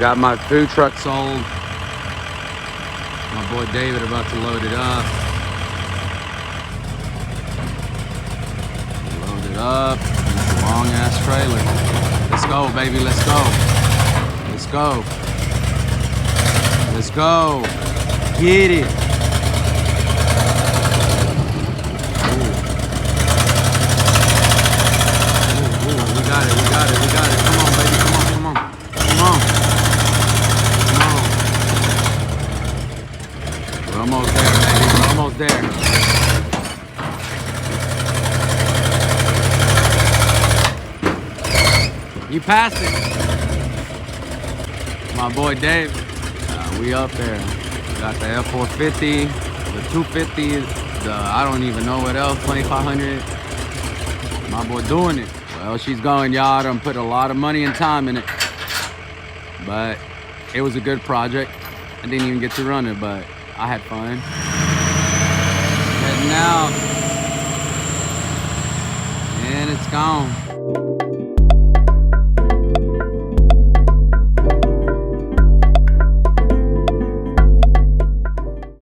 Got my food truck sold. My boy David about to load it up. Load it up. Long ass trailer. Let's go, baby. Let's go. Let's go. Let's go. Get it. Ooh, we got it. We got it. We got it. Come on, baby. Come on. Come on. Come on. We're almost there, baby. We're almost there. You passed it. My boy Dave. We up there. Got the F450, the 250, the I don't even know what else, 2500. My boy doing it. Well, she's going, y'all. I done put a lot of money and time in it. But it was a good project. I didn't even get to run it, but I had fun. Heading out. And it's gone.